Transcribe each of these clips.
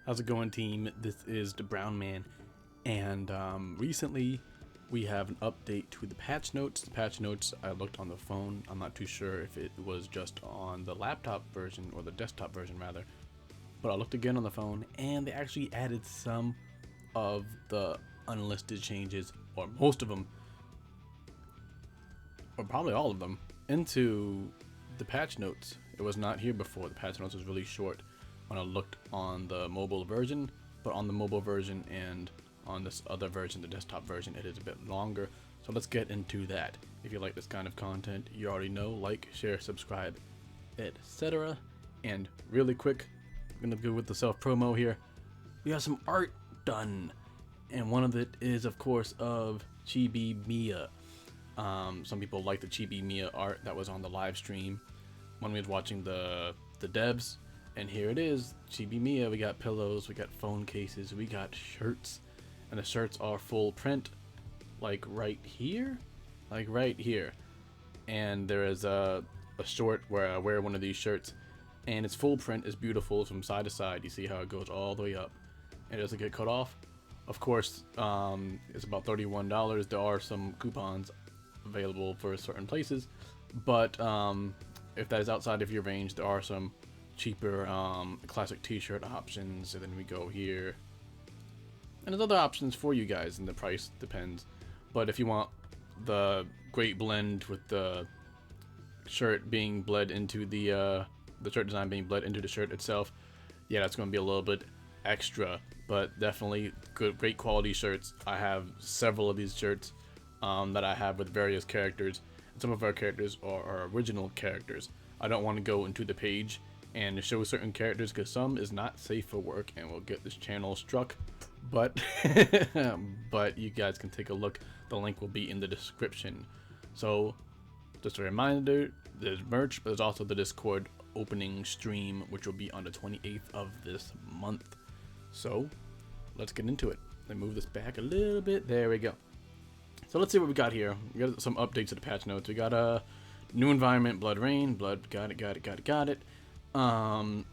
How's it going, team? This is the Brown Man, and recently we have an update to the patch notes. The patch notes, I looked on the phone. I'm not too sure if it was just on the laptop version or the desktop version rather, but I looked again on the phone, and they actually added some of the unlisted changes, or most of them, or probably all of them, into the patch notes. It was not here before. The patch notes was really short when I looked on the mobile version, but on the mobile version and on this other version, the desktop version, it is a bit longer. So let's get into that. If you like this kind of content, you already know, like, share, subscribe, etc. And really quick, I'm gonna go with the self promo here. We have some art done, and one of it is, of course, of Chibi Mia. Some people like the Chibi Mia art that was on the live stream when we was watching the devs. And here it is, Chibi Mia. We got pillows, we got phone cases, we got shirts, and the shirts are full print, like right here, And there is a short where I wear one of these shirts, and it's full print. It's beautiful from side to side. You see how it goes all the way up, and it doesn't get cut off. Of course, it's about $31. There are some coupons available for certain places, but if that is outside of your range, there are some cheaper classic t-shirt options. And then we go here, and there's other options for you guys, and the price depends. But if you want the great blend with the shirt being bled into the shirt design being bled into the shirt itself, yeah, that's going to be a little bit extra, but definitely great quality shirts. I have several of these shirts that I have with various characters, and some of our characters are original characters. I don't want to go into the page and show certain characters because some is not safe for work and will get this channel struck, but but you guys can take a look. The link will be in the description. So just a reminder, there's merch, but there's also the Discord opening stream, which will be on the 28th of this month. So let's get into it. Let me move this back a little bit. There we go. So let's see what we got here. We got some updates to the patch notes. We got a new environment, Blood Rain. Blood, got it. And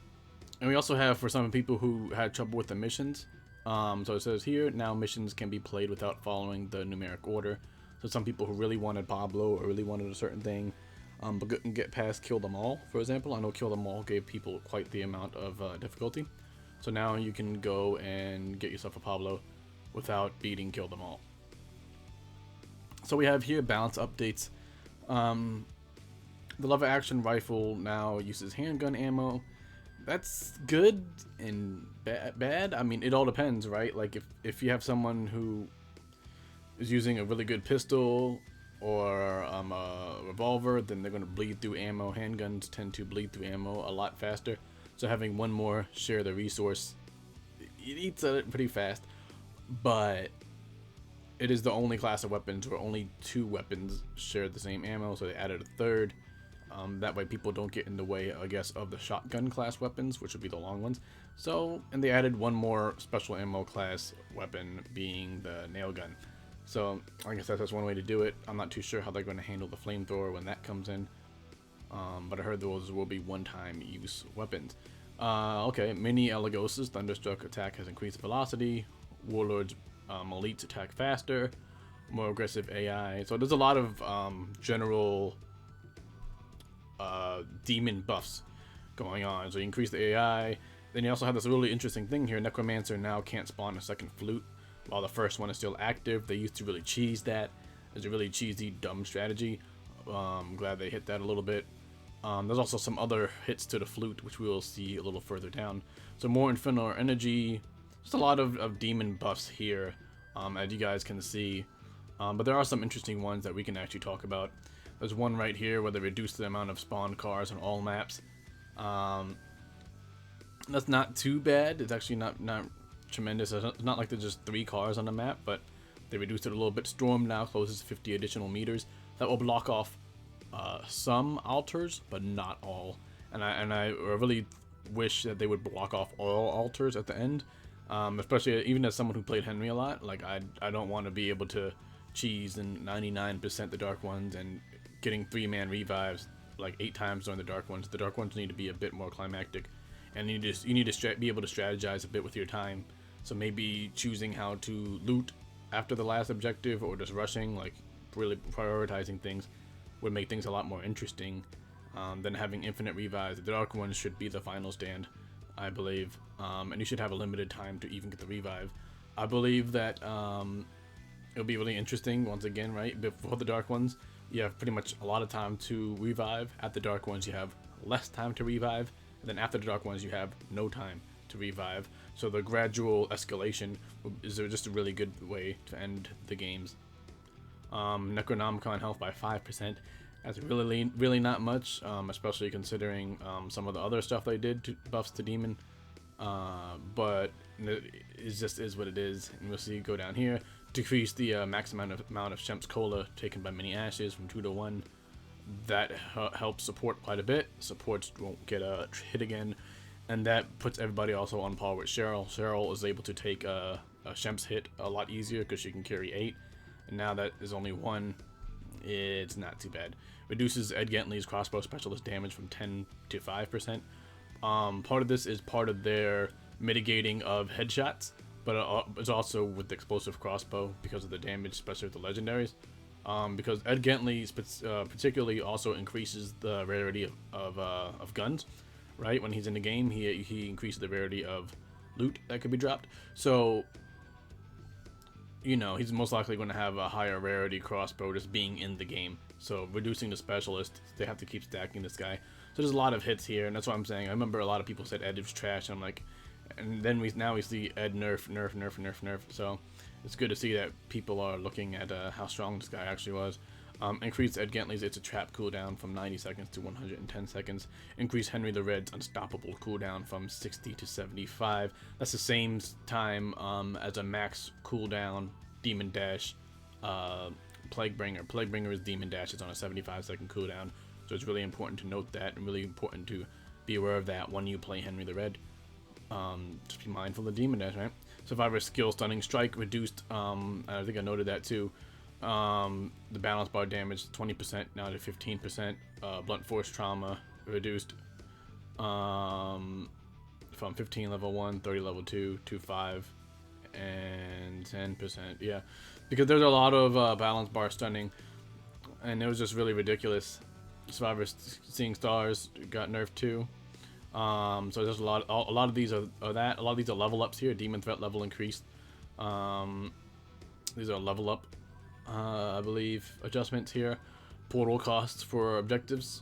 we also have, for some people who had trouble with the missions, so it says here, now missions can be played without following the numeric order. So some people who really wanted Pablo or really wanted a certain thing, but couldn't get past Kill Them All, for example. I know Kill Them All gave people quite the amount of difficulty. So now you can go and get yourself a Pablo without beating Kill Them All. So we have here balance updates. The lever action rifle now uses handgun ammo. That's good and bad. I mean, it all depends, right? Like if you have someone who is using a really good pistol or a revolver, then they're going to bleed through ammo. Handguns tend to bleed through ammo a lot faster. So having one more share the resource, it eats at it pretty fast. But it is the only class of weapons where only two weapons share the same ammo, so they added a third. That way people don't get in the way, I guess, of the shotgun class weapons, which would be the long ones. So, and they added one more special ammo class weapon, being the nail gun. So, I guess that's one way to do it. I'm not too sure how they're going to handle the flamethrower when that comes in. But I heard those will be one-time use weapons. Okay, Mini Elagos's Thunderstruck attack has increased velocity. Warlord's elites attack faster. More aggressive AI. So there's a lot of general demon buffs going on. So you increase the AI. Then you also have this really interesting thing here. Necromancer now can't spawn a second flute while the first one is still active. They used to really cheese that. It's a really cheesy, dumb strategy. I'm glad they hit that a little bit. There's also some other hits to the flute, which we will see a little further down. So more Infernal Energy. Just a lot of demon buffs here, as you guys can see. But there are some interesting ones that we can actually talk about. There's one right here where they reduce the amount of spawned cars on all maps. That's not too bad. It's actually not tremendous. It's not like there's just 3 cars on the map, but they reduced it a little bit. Storm now closes 50 additional meters. That will block off some altars, but not all. And I really wish that they would block off all altars at the end. Especially even as someone who played Henry a lot, like I don't want to be able to cheese and 99% the dark ones and getting 3-man revives like 8 times during the dark ones. The dark ones need to be a bit more climactic and you need to be able to strategize a bit with your time. So maybe choosing how to loot after the last objective, or just rushing, like really prioritizing things, would make things a lot more interesting than having infinite revives. The Dark Ones should be the final stand, I believe, and you should have a limited time to even get the revive. I believe that it'll be really interesting once again, right? Before the Dark Ones, you have pretty much a lot of time to revive. At the Dark Ones, you have less time to revive, and then after the Dark Ones, you have no time to revive. So the gradual escalation is just a really good way to end the games. Necronomicon health by 5%. That's really not much, especially considering some of the other stuff they did to buffs to demon. But it just is what it is. And we'll see, go down here, decrease the max amount of Shemp's Cola taken by many ashes from 2 to 1. That helps support quite a bit. Supports won't get a hit again, and that puts everybody also on par with Cheryl. Cheryl is able to take a Shemp's hit a lot easier because she can carry 8, and now that is only 1, it's not too bad. Reduces Ed Gentley's crossbow specialist damage from 10 to 5%. Part of this is part of their mitigating of headshots, but it's also with the explosive crossbow because of the damage, especially with the legendaries. Because Ed Gentley particularly also increases the rarity of guns, right? When he's in the game, he increases the rarity of loot that could be dropped. So, you know, he's most likely going to have a higher rarity crossbow just being in the game. So reducing the specialist, they have to keep stacking this guy. So there's a lot of hits here, and that's what I'm saying. I remember a lot of people said Ed was trash, and I'm like, and then now we see Ed nerf. So it's good to see that people are looking at how strong this guy actually was. Increase Ed Gentley's It's a Trap cooldown from 90 seconds to 110 seconds. Increase Henry the Red's Unstoppable cooldown from 60 to 75. That's the same time as a max cooldown Demon Dash Plaguebringer. Plaguebringer's Demon Dash is on a 75-second cooldown, so it's really important to note that, and really important to be aware of that when you play Henry the Red. Just be mindful of Demon Dash, right? Survivor's Skill Stunning Strike reduced, I think I noted that too. The balance bar damage 20% now to 15%. Blunt Force Trauma reduced from 15 level 1, 30 level 2 to 5, and 10%. Yeah, because there's a lot of balance bar stunning, and it was just really ridiculous. Survivor's Seeing Stars got nerfed too. So there's a lot of these are that. A lot of these are level ups here. Demon threat level increased. These are level up, I believe, adjustments here. Portal costs for objectives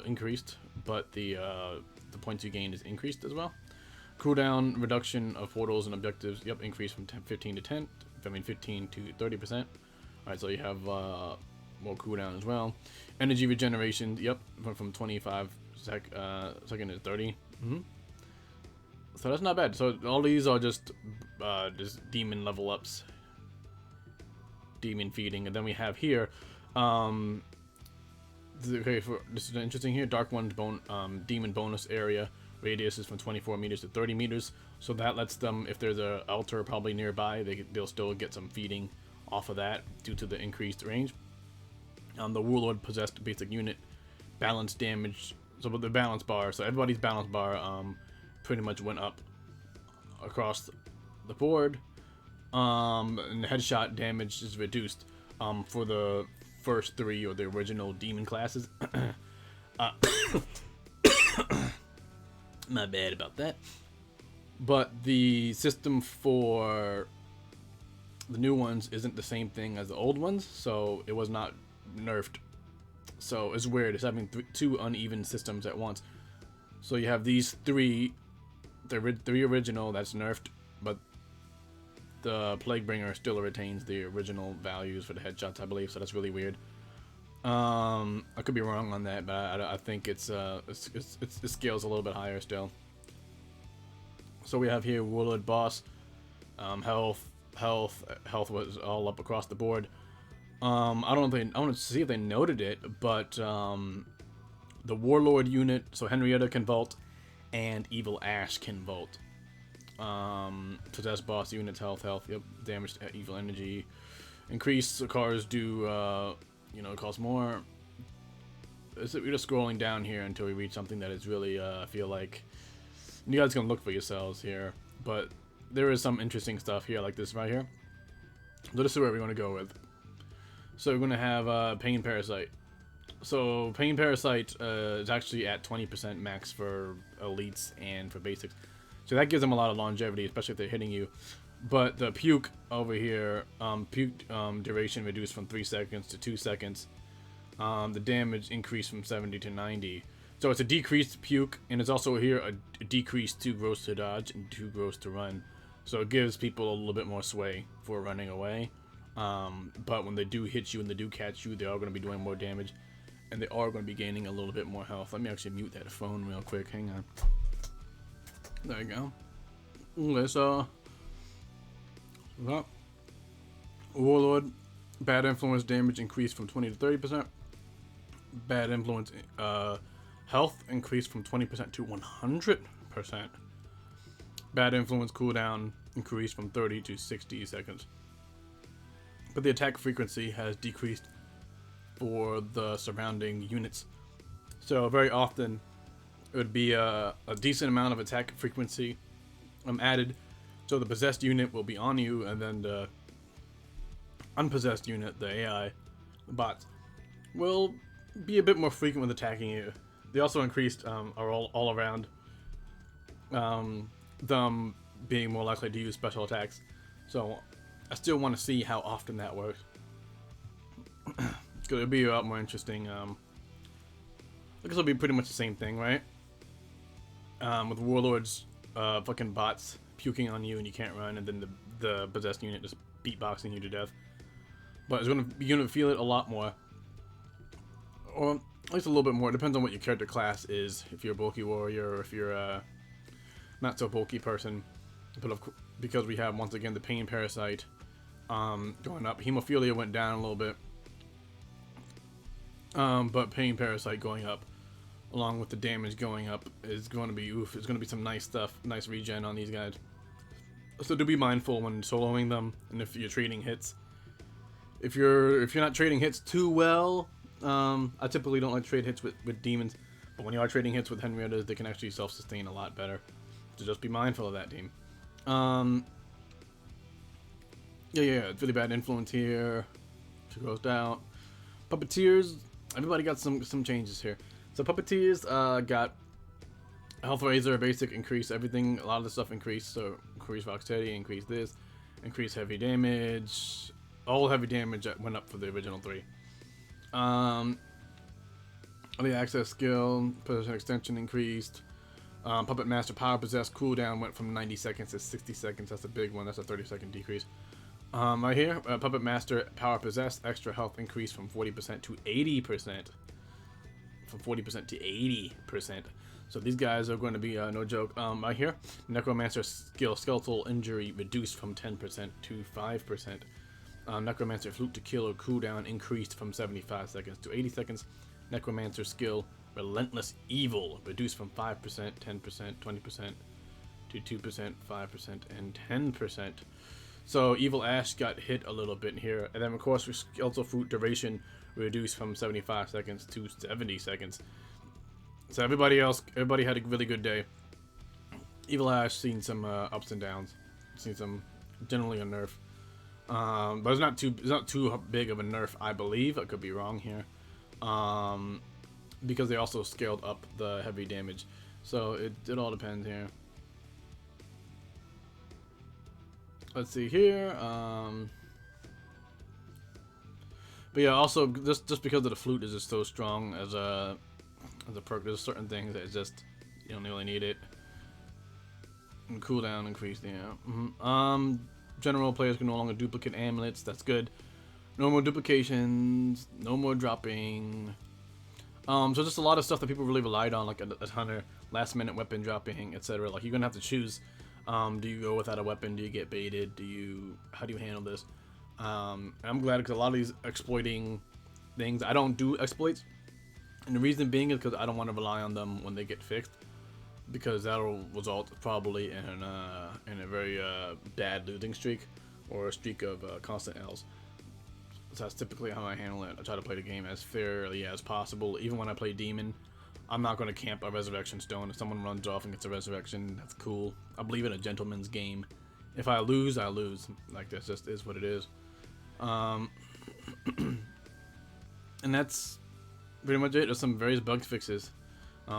increased, but the points you gain is increased as well. Cooldown reduction of portals and objectives, yep, increased from 15 to 15 to 30%. All right, so you have more cooldown as well. Energy regeneration, yep, went from 25 second to 30. So that's not bad. So all these are just demon level ups, demon feeding, and then we have here, okay, this is interesting here. Dark One's demon bonus area radius is from 24 meters to 30 meters. So that lets them, if there's a altar probably nearby, they'll still get some feeding off of that due to the increased range. The Warlord possessed basic unit balance damage. So with the balance bar, so everybody's balance bar pretty much went up across the board. And the headshot damage is reduced for the first 3 or the original demon classes. My bad about that. But the system for the new ones isn't the same thing as the old ones, so it was not nerfed. So it's weird. It's having 2 uneven systems at once. So you have these 3, the 3 original that's nerfed, but the Plaguebringer still retains the original values for the headshots, I believe. So that's really weird. I could be wrong on that, but I think it scales a little bit higher still. So we have here Warlord Boss, health was all up across the board. I want to see if they noted it, but the Warlord unit, so Henrietta can vault, and Evil Ash can vault. Possessed boss units health, yep, damage to evil energy, increase. So cars do, cost more. we're just scrolling down here until we reach something that is really, I feel like, you guys can look for yourselves here, but there is some interesting stuff here, like this right here. So this is where we want to go with. So we're going to have Pain Parasite. So Pain Parasite is actually at 20% max for elites and for basics. So that gives them a lot of longevity, especially if they're hitting you. But the puke over here, puke duration reduced from 3 seconds to 2 seconds. The damage increased from 70 to 90. So it's a decreased puke, and it's also here a decreased 2 gross to dodge and 2 gross to run. So it gives people a little bit more sway for running away. But when they do hit you and they do catch you, they are going to be doing more damage. And they are going to be gaining a little bit more health. Let me actually mute that phone real quick. Hang on. There you go. Okay, so... Warlord. Bad influence damage increased from 20 to 30%. Bad influence health increased from 20% to 100%. Bad influence cooldown increased from 30 to 60 seconds. But the attack frequency has decreased for the surrounding units. So very often it would be a decent amount of attack frequency added. So the possessed unit will be on you, and then the unpossessed unit, the AI, the bots, will be a bit more frequent with attacking you. They also increased all around them being more likely to use special attacks. So I still want to see how often that works. It'll be a lot more interesting. I guess it'll be pretty much the same thing, right? With warlords, fucking bots puking on you and you can't run, and then the possessed unit just beatboxing you to death. But you're gonna feel it a lot more, or at least a little bit more. It depends on what your character class is. If you're a bulky warrior, or if you're a not so bulky person. But because we have once again the Pain Parasite going up, Hemophilia went down a little bit. But Pain Parasite going up, along with the damage going up, is going to be oof. It's going to be some nice stuff, nice regen on these guys. So do be mindful when soloing them, and if you're trading hits. If you're not trading hits too well, I typically don't like to trade hits with demons, but when you are trading hits with Henriettas, they can actually self-sustain a lot better. So just be mindful of that, team. Yeah, it's really bad influence here. She goes down. Puppeteers. Everybody got some changes here. So Puppeteers got Health Razor, basic increase, everything, a lot of the stuff increased. So increase Rocksteady, increase this, increase heavy damage. All heavy damage that went up for the original 3. The access skill, position extension increased. Puppet Master Power Possessed cooldown went from 90 seconds to 60 seconds. That's a big one. That's a 30-second decrease. Right here, Puppet Master Power Possessed, extra health increased from 40% to 80%. From 40% to 80%. So these guys are going to be no joke. Right here, Necromancer skill skeletal injury reduced from 10% to 5%. Necromancer Flute to Kill or cooldown increased from 75 seconds to 80 seconds. Necromancer skill Relentless Evil reduced from 5%, 10%, 20% to 2%, 5%, and 10%. So Evil Ash got hit a little bit here, and then of course Skeletal Fruit duration reduced from 75 seconds to 70 seconds. So everybody had a really good day. Evil Ash seen some ups and downs, seen some generally a nerf, but it's not too big of a nerf, I believe. I could be wrong here, because they also scaled up the heavy damage, so it all depends here. Let's see here. But yeah, also just because of the flute is just so strong as a perk, there's certain things that just you don't really need it. And cooldown increased, yeah. General players can no longer duplicate amulets. That's good. No more duplications. No more dropping. So just a lot of stuff that people really relied on, like a hunter, last minute weapon dropping, etc. Like you're gonna have to choose. Do you go without a weapon? Do you get baited? How do you handle this? I'm glad because a lot of these exploiting things, I don't do exploits, and the reason being is because I don't want to rely on them when they get fixed, because that'll result probably in a very bad losing streak or a streak of constant L's. So that's typically how I handle it. I try to play the game as fairly as possible. Even when I play Demon, I'm not going to camp a Resurrection Stone. If someone runs off and gets a Resurrection, that's cool. I believe in a gentleman's game. If I lose, I lose. Like, that just is what it is. And that's pretty much it. There's some various bug fixes.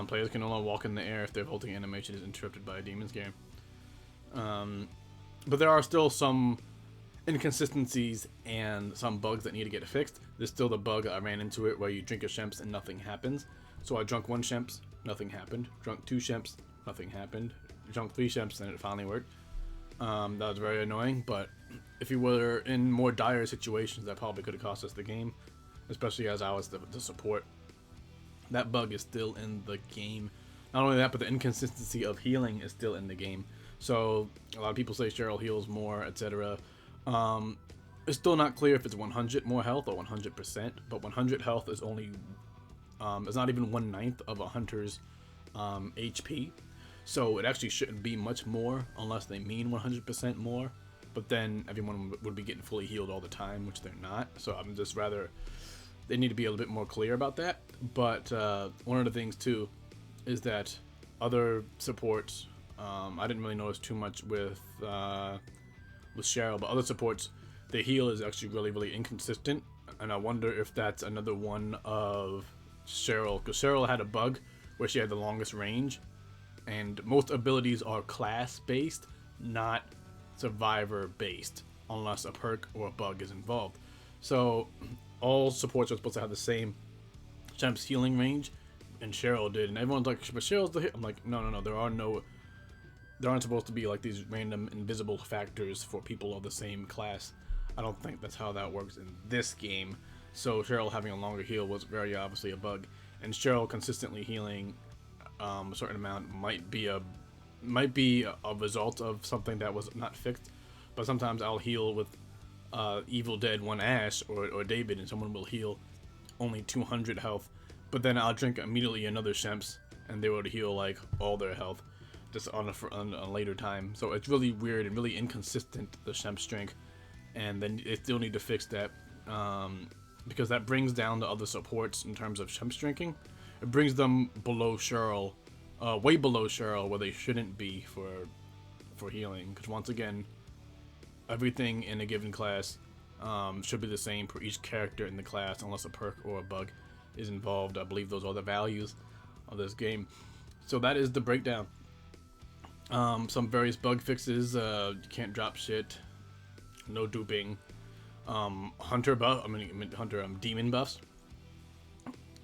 Players can no longer walk in the air if their vaulting animation is interrupted by a demon's game. But there are still some inconsistencies and some bugs that need to get fixed. There's still the bug I ran into it where you drink a Shemps and nothing happens. So I drunk 1 Shemps, nothing happened. Drunk 2 Shemps, nothing happened. Drunk 3 Shemps, and it finally worked. That was very annoying, but if you were in more dire situations, that probably could have cost us the game, especially as I was the support. That bug is still in the game. Not only that, but the inconsistency of healing is still in the game. So a lot of people say Cheryl heals more, etc. It's still not clear if it's 100 more health or 100%, but 100 health is only it's not even 1/9 of a hunter's HP. So it actually shouldn't be much more unless they mean 100% more. But then everyone would be getting fully healed all the time, which they're not. So I'm just rather, they need to be a little bit more clear about that. But one of the things too is that other supports, I didn't really notice too much with Cheryl, but other supports, the heal is actually really inconsistent, and I wonder if that's another one of Cheryl, because Cheryl had a bug where she had the longest range, and most abilities are class based, not survivor based, unless a perk or a bug is involved. So all supports are supposed to have the same Champ's healing range, and Cheryl did, and everyone's like, but Cheryl's the hit. I'm like, no, there aren't supposed to be like these random invisible factors for people of the same class. I don't think that's how that works in this game. So Cheryl having a longer heal was very obviously a bug, and Cheryl consistently healing a certain amount might be a result of something that was not fixed. But sometimes I'll heal with Evil Dead 1 Ash or David, and someone will heal only 200 health, but then I'll drink immediately another Shemps, and they would heal like all their health just on a later time. So it's really weird and really inconsistent, the Shemps drink, and then they still need to fix that, because that brings down the other supports in terms of Shemps drinking. It brings them below Cheryl, way below Cheryl, where they shouldn't be for healing. Because once again, everything in a given class should be the same for each character in the class, unless a perk or a bug is involved. I believe those are the values of this game. So that is the breakdown. Some various bug fixes. You can't drop shit. No duping. Demon buffs.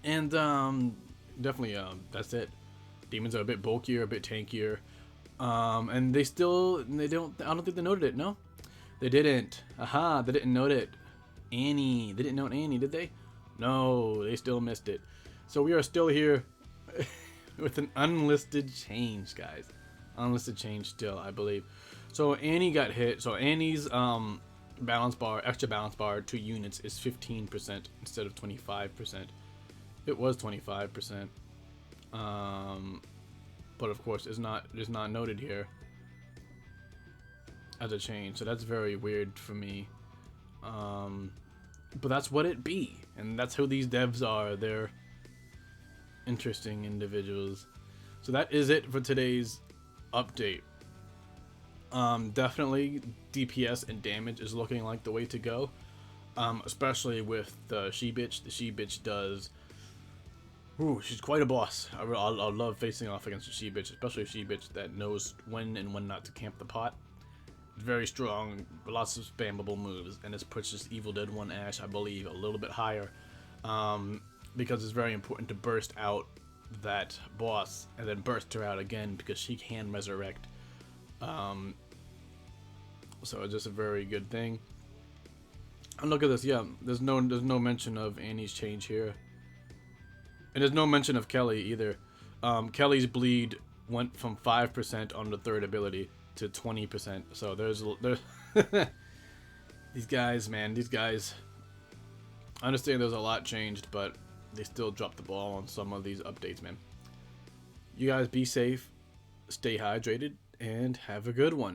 And definitely that's it. Demons are a bit bulkier, a bit tankier. And I don't think they noted it. No, they didn't. Aha, they didn't note it. They didn't note Annie, did they? No, they still missed it. So we are still here with an unlisted change, guys. Unlisted change still, I believe. So Annie got hit. So Annie's extra balance bar 2 units is 15% instead of 25%. It was 25%. But of course it's not noted here as a change. So that's very weird for me. But that's what it be, and that's who these devs are. They're interesting individuals. So that is it for today's update. Definitely DPS and damage is looking like the way to go, especially with the she-bitch. The she-bitch does, she's quite a boss. I love facing off against a she-bitch, especially a she-bitch that knows when and when not to camp the pot. Very strong, lots of spammable moves, and this pushes Evil Dead 1 Ash, I believe, a little bit higher, because it's very important to burst out that boss and then burst her out again, because she can resurrect. So it's just a very good thing. And look at this, yeah, there's no mention of Annie's change here, and there's no mention of Kelly either. Kelly's bleed went from 5% on the 3rd ability to 20%. So there's these guys, man. I understand there's a lot changed, but they still dropped the ball on some of these updates, man. You guys be safe, stay hydrated, and have a good one.